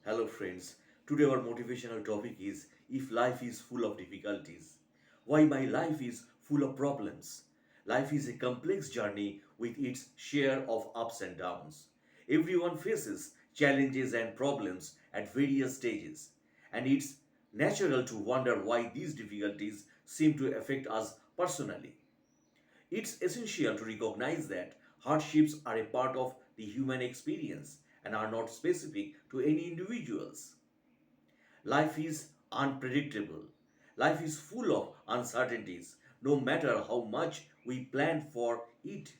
Hello, friends. Today, our motivational topic is if life is full of difficulties. Why my life is full of problems? Life is a complex journey with its share of ups and downs. Everyone faces challenges and problems at various stages, and it's natural to wonder why these difficulties seem to affect us personally. It's essential to recognize that hardships are a part of the human experience and are not specific to any individuals. Life is unpredictable. Life is full of uncertainties. No matter how much we plan for it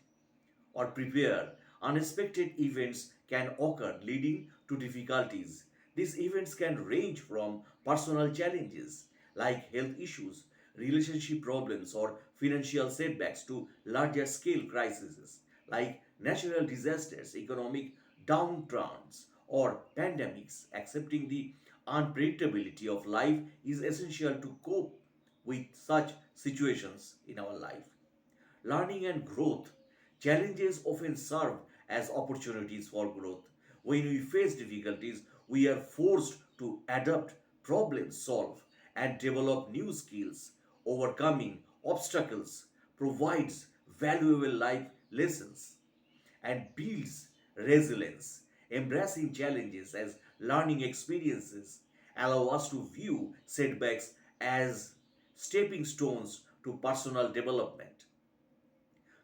or prepare, unexpected events can occur leading to difficulties. These events can range from personal challenges like health issues, relationship problems, or financial setbacks to larger scale crises like natural disasters, economic downturns, or pandemics. Accepting the unpredictability of life is essential to cope with such situations in our life. Learning and growth. Challenges often serve as opportunities for growth. When we face difficulties, we are forced to adapt, problem solve, and develop new skills. Overcoming obstacles provides valuable life lessons and builds resilience. Embracing challenges as learning experiences allow us to view setbacks as stepping stones to personal development.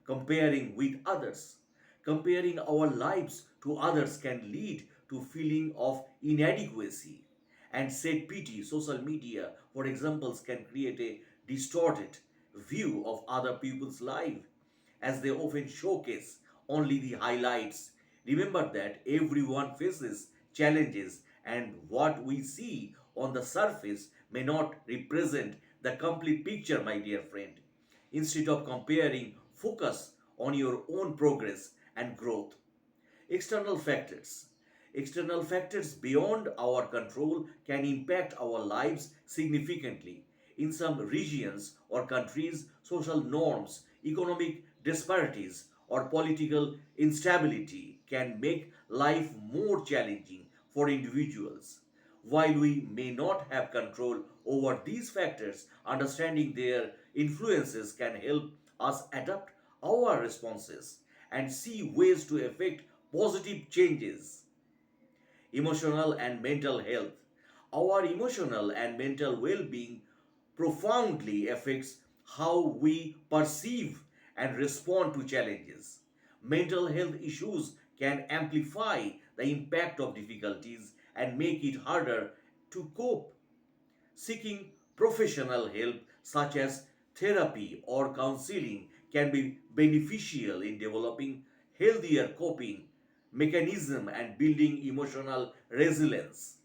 Comparing with others. Comparing our lives to others can lead to feeling of inadequacy and said pity. Social media, for examples, can create a distorted view of other people's life as they often showcase only the highlights. Remember that everyone faces challenges, and what we see on the surface may not represent the complete picture, my dear friend. Instead of comparing, focus on your own progress and growth. External factors. External factors beyond our control can impact our lives significantly. In some regions or countries, social norms, economic disparities, or political instability can make life more challenging for individuals. While we may not have control over these factors, understanding their influences can help us adapt our responses and see ways to effect positive changes. Emotional and mental health. Our emotional and mental well being profoundly affects how we perceive and respond to challenges. Mental health issues can amplify the impact of difficulties and make it harder to cope. Seeking professional help, such as therapy or counseling, can be beneficial in developing healthier coping mechanism and building emotional resilience.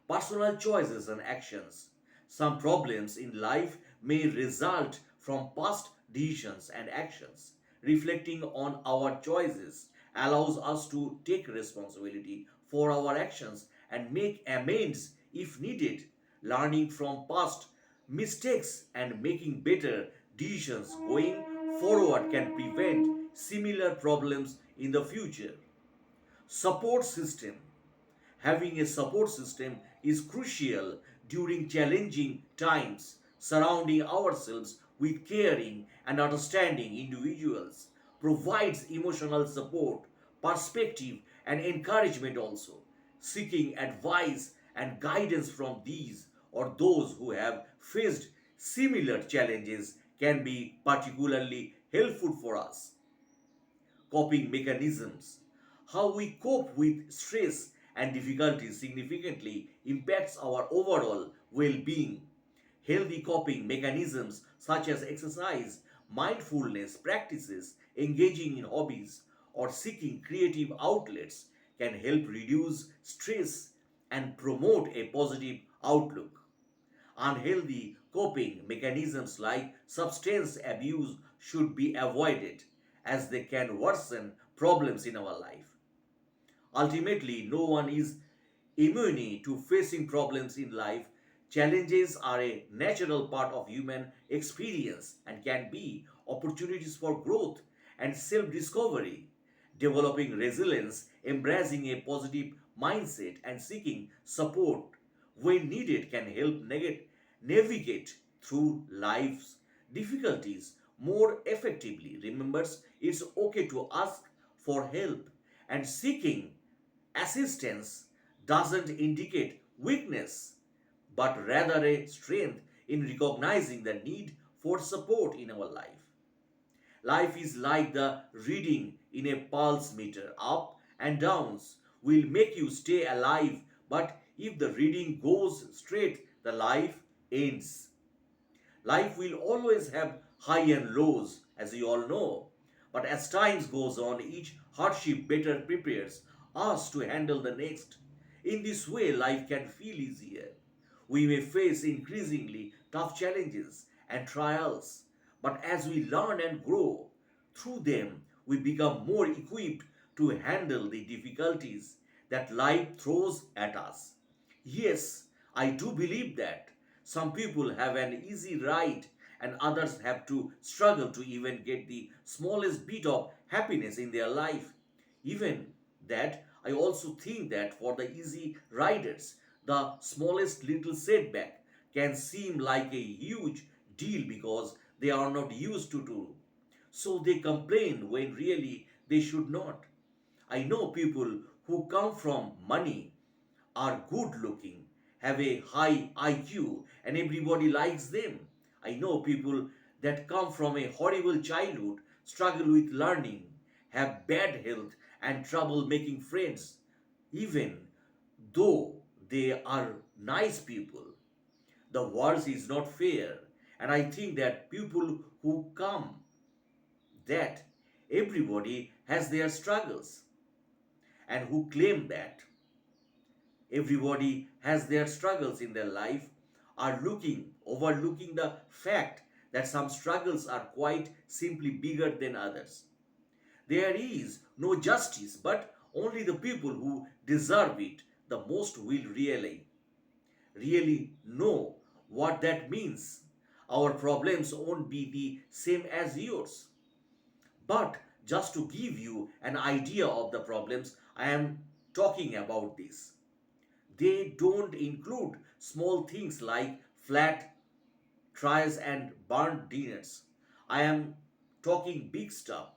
Personal choices and actions. Some problems in life may result from past decisions and actions. Reflecting on our choices allows us to take responsibility for our actions and make amends if needed. Learning from past mistakes and making better decisions going forward can prevent similar problems in the future. Support system. Having a support system is crucial during challenging times. Surrounding ourselves with caring and understanding individuals provides emotional support, perspective, and encouragement also. Seeking advice and guidance from these or those who have faced similar challenges can be particularly helpful for us. Coping mechanisms. How we cope with stress and difficulties significantly impacts our overall well being. Healthy coping mechanisms such as exercise, mindfulness practices, engaging in hobbies, or seeking creative outlets can help reduce stress and promote a positive outlook. Unhealthy coping mechanisms like substance abuse should be avoided as they can worsen problems in our life. Ultimately, no one is immune to facing problems in life. Challenges are a natural part of human experience and can be opportunities for growth and self discovery. Developing resilience, embracing a positive mindset and seeking support when needed can help navigate through life's difficulties more effectively. Remember, it's okay to ask for help, and seeking assistance doesn't indicate weakness but rather a strength in recognizing the need for support in our life. Life is like the reading in a pulse meter. Up and downs will make you stay alive, but if the reading goes straight, the life ends. Life will always have high and lows, as you all know. But as time goes on, each hardship better prepares us to handle the next. In this way, life can feel easier. We may face increasingly tough challenges and trials, but as we learn and grow through them, we become more equipped to handle the difficulties that life throws at us. Yes, I do believe that. Some people have an easy ride and others have to struggle to even get the smallest bit of happiness in their life. Even that, I also think that for the easy riders, the smallest little setback can seem like a huge deal because they are not used to. So they complain when really they should not. I know people who come from money, are good looking, have a high IQ, and everybody likes them. I know people that come from a horrible childhood, struggle with learning, have bad health, and trouble making friends, even though they are nice people. The world is not fair, and I think that people who come that everybody has their struggles and who claim that everybody has their struggles in their life are overlooking the fact that some struggles are quite simply bigger than others. There is no justice, but only the people who deserve it the most will really know what that means. Our problems won't be the same as yours. But just to give you an idea of the problems I am talking about this, they don't include small things like flat tires and burnt dinners. I am talking big stuff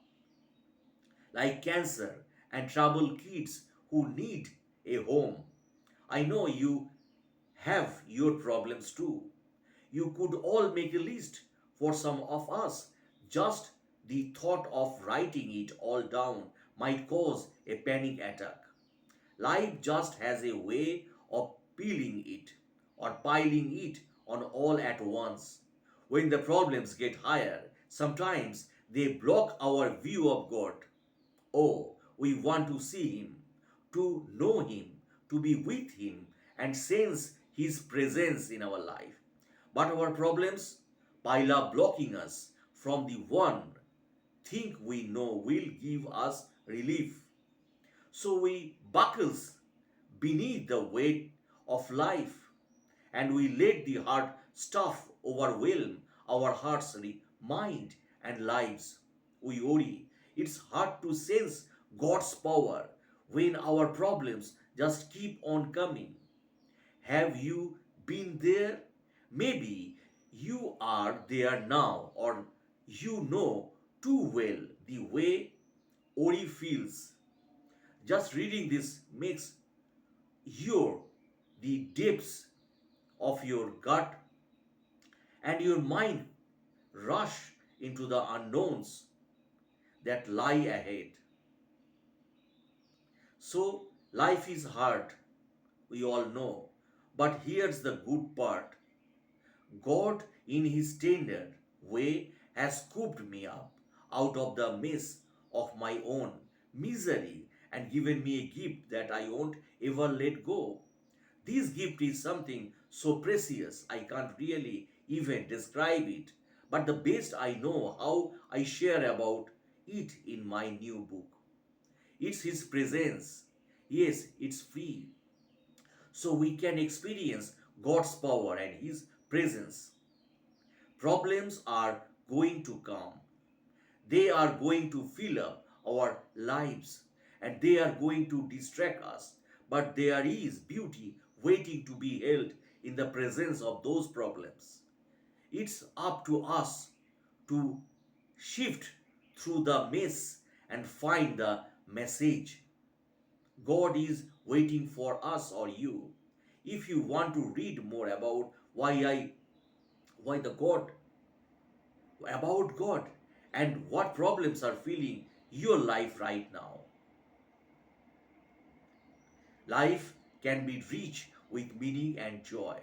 like cancer and troubled kids who need a home. I know you have your problems too. You could all make a list for some of us. Just the thought of writing it all down might cause a panic attack. Life just has a way of peeling it or piling it on all at once. When the problems get higher, sometimes they block our view of God. Oh, we want to see Him, to know Him, to be with Him, and sense His presence in our life. But our problems pile up, blocking us from the one thing we know will give us relief. So we buckles beneath the weight of life and we let the hard stuff overwhelm our hearts, mind, and lives. We worry. It's hard to sense God's power when our problems just keep on coming. Have you been there? Maybe you are there now, or you know too well the way Ori feels. Just reading this makes your the depths of your gut and your mind rush into the unknowns that lie ahead. So, life is hard, we all know. But here's the good part: God, in His tender way, has scooped me up out of the mess of my own misery and given me a gift that I won't ever let go. This gift is something so precious I can't really even describe it. But the best I know how I share about it in my new book. It's His presence. Yes, it's free. So we can experience God's power and His presence. Problems are going to come. They are going to fill up our lives and they are going to distract us. but there is beauty waiting to be held in the presence of those problems. It's up to us to shift through the mess and find the message. God is waiting for us or you. If you want to read more about why the God about God and what problems are filling your life right now. Life can be rich with meaning and joy.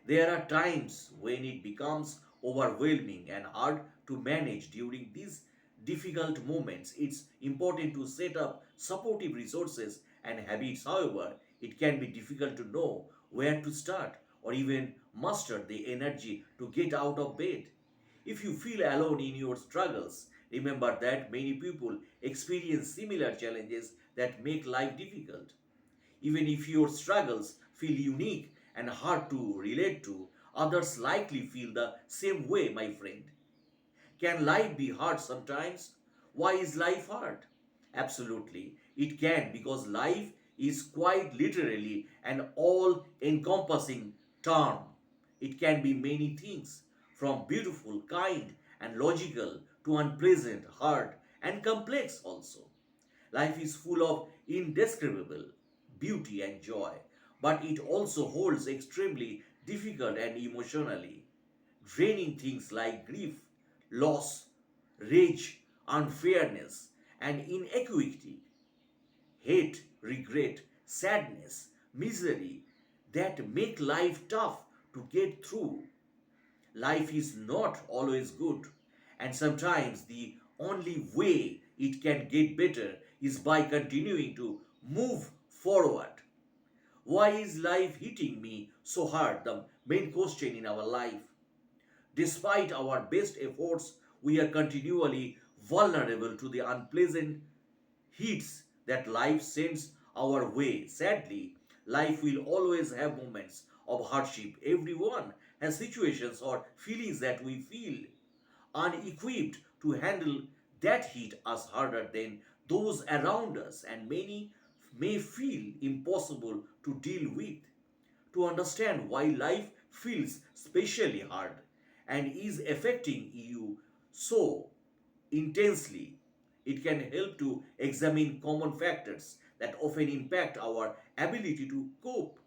There are times when it becomes overwhelming and hard to manage during these difficult moments. It's important to set up supportive resources and habits. However, it can be difficult to know where to start or even muster the energy to get out of bed. If you feel alone in your struggles, remember that many people experience similar challenges that make life difficult. Even if your struggles feel unique and hard to relate to, others likely feel the same way, my friend. Can life be hard sometimes? Why is life hard? Absolutely, it can because life is quite literally an all encompassing term. It can be many things, from beautiful, kind, and logical to unpleasant, hard, and complex also. Life is full of indescribable beauty and joy, but it also holds extremely difficult and emotionally draining things like grief, loss, rage, unfairness, and inequity, hate, regret, sadness, misery that make life tough to get through. Life is not always good, and sometimes the only way it can get better is by continuing to move forward. Why is life hitting me so hard? The main question in our life. Despite our best efforts, we are continually vulnerable to the unpleasant hits that life sends our way. Sadly, life will always have moments of hardship. Everyone has situations or feelings that we feel unequipped to handle that hit us harder than those around us, and many may feel impossible to deal with. To understand why life feels especially hard and is affecting you so intensely, it can help to examine common factors that often impact our ability to cope.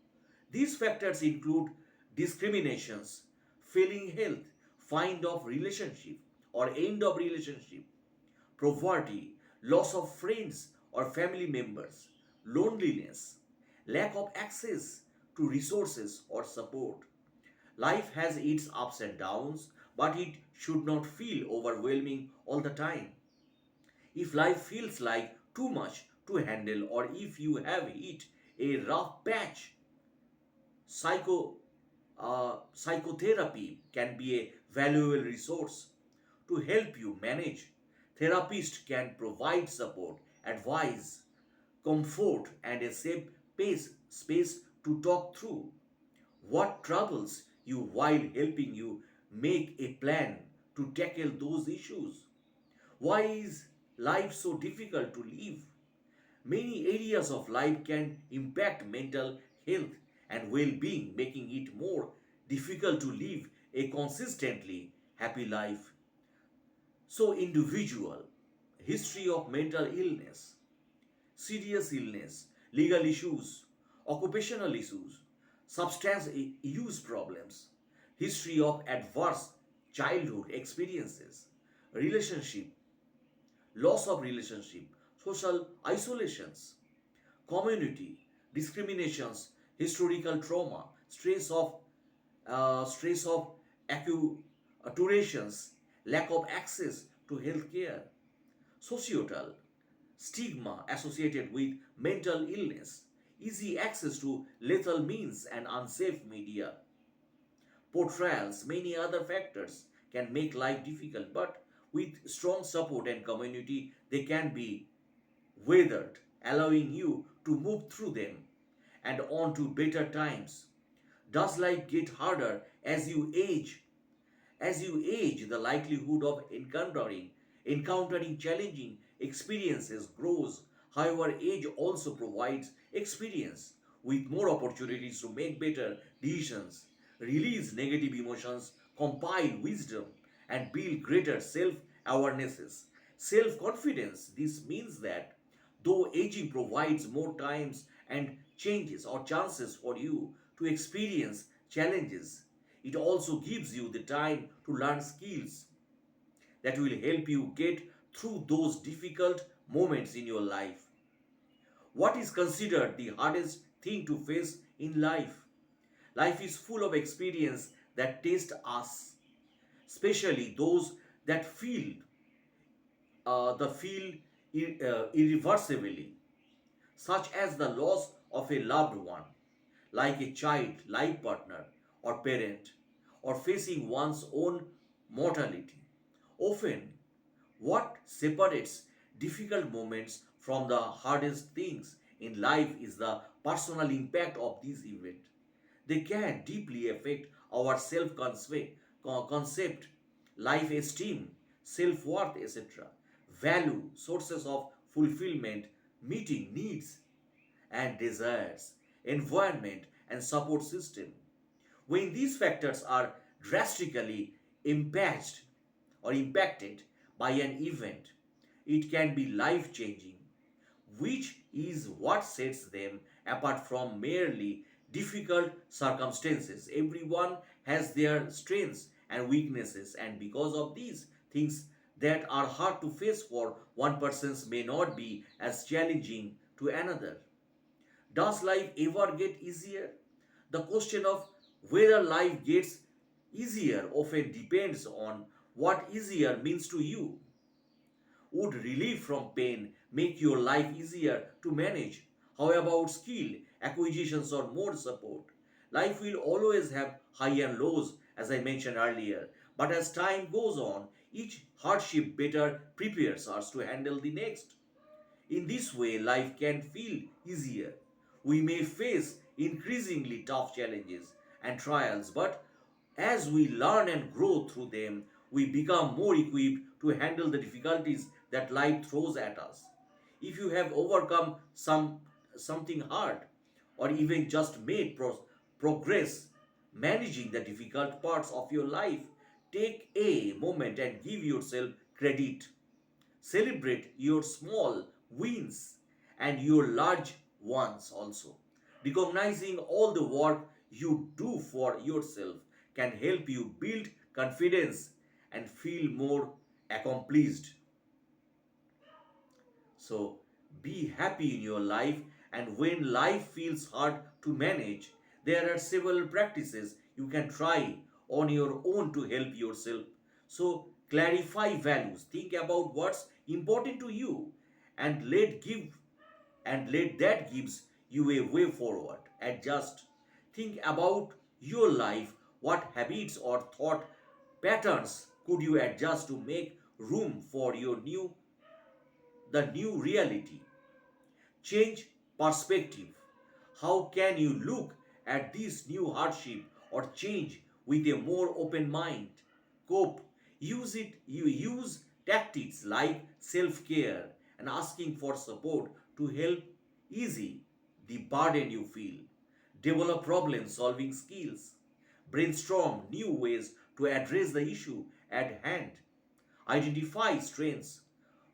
These factors include discriminations, failing health, find of relationship or end of relationship, poverty, loss of friends or family members, loneliness, lack of access to resources or support. Life has its ups and downs, but it should not feel overwhelming all the time. If life feels like too much to handle, or if you have hit a rough patch, psycho, psychotherapy can be a valuable resource to help you manage. Therapists can provide support, advice, comfort, and a safe space to talk through what troubles you while helping you make a plan to tackle those issues. Why is life so difficult to live? Many areas of life can impact mental health and well being, making it more difficult to live a consistently happy life. So, individual history of mental illness, serious illness, legal issues, occupational issues, substance use problems, history of adverse childhood experiences, relationship, loss of relationship, social isolations, community, discriminations, historical trauma, stress of acculturations, lack of access to healthcare, societal stigma associated with mental illness, easy access to lethal means and unsafe media, portrayals, many other factors can make life difficult, but with strong support and community, they can be weathered, allowing you to move through them and on to better times. Does life get harder as you age? As you age, the likelihood of encountering challenging experiences grows. However, age also provides experience with more opportunities to make better decisions, release negative emotions, compile wisdom, and build greater self awarenesses. Self confidence. This means that though aging provides more times and changes or chances for you to experience challenges, it also gives you the time to learn skills that will help you get through those difficult moments in your life. What is considered the hardest thing to face in life? Life is full of experience that test us, especially those that feel irreversibly, such as the loss of a loved one, like a child, life partner, or parent, or facing one's own mortality. Often, what separates difficult moments from the hardest things in life is the personal impact of these events. They can deeply affect our concept, life esteem, self worth, etc., value, sources of fulfillment, meeting needs and desires, environment, and support system. When these factors are drastically impacted impacted by an event, it can be life changing, which is what sets them apart from merely difficult circumstances. Everyone has their strengths and weaknesses, and because of these things that are hard to face for one person may not be as challenging to another. Does life ever get easier? The question of whether life gets easier often depends on what easier means to you. Would relief from pain make your life easier to manage? How about skill, acquisitions, or more support? Life will always have high and lows, as I mentioned earlier, but as time goes on, each hardship better prepares us to handle the next. In this way, life can feel easier. We may face increasingly tough challenges and trials, but as we learn and grow through them, we become more equipped to handle the difficulties that life throws at us. If you have overcome something hard or even just made progress managing the difficult parts of your life, take a moment and give yourself credit. Celebrate your small wins and your large ones also. Recognizing all the work you do for yourself can help you build confidence and feel more accomplished. So be happy in your life, and when life feels hard to manage, there are several practices you can try on your own to help yourself. So clarify values, think about what's important to you, and let that gives you a way forward. Adjust. Think about your life. What habits or thought patterns could you adjust to make room for the new reality? Change perspective. How can you look at this new hardship or change with a more open mind? Cope. You use tactics like self-care and asking for support to help ease the burden you feel. Develop problem solving skills. Brainstorm new ways to address the issue at hand. Identify strengths.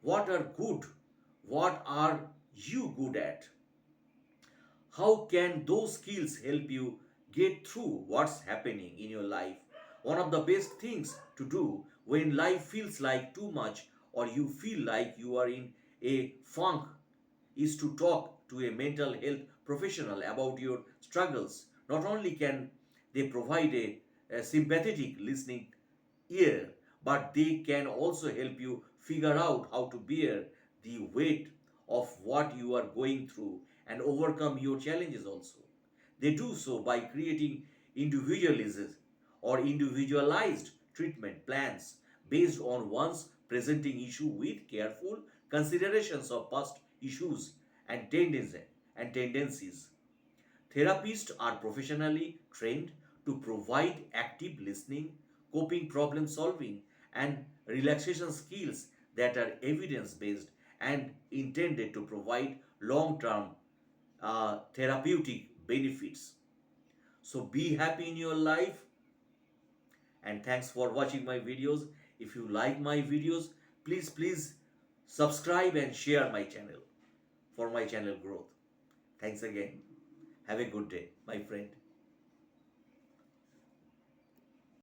What are good? What are you good at? How can those skills help you get through what's happening in your life? One of the best things to do when life feels like too much or you feel like you are in a funk is to talk to a mental health professional about your struggles. Not only can they provide a sympathetic listening ear, but they can also help you figure out how to bear the weight of what you are going through and overcome your challenges also. They do so by creating individualized individualized treatment plans based on one's presenting issue with careful considerations of past issues and tendencies. Therapists are professionally trained to provide active listening, coping problem solving, and relaxation skills that are evidence based and intended to provide long term therapeutic benefits. So be happy in your life, and thanks for watching my videos. If you like my videos, please subscribe and share my channel for my channel growth. Thanks again. Have a good day, my friend.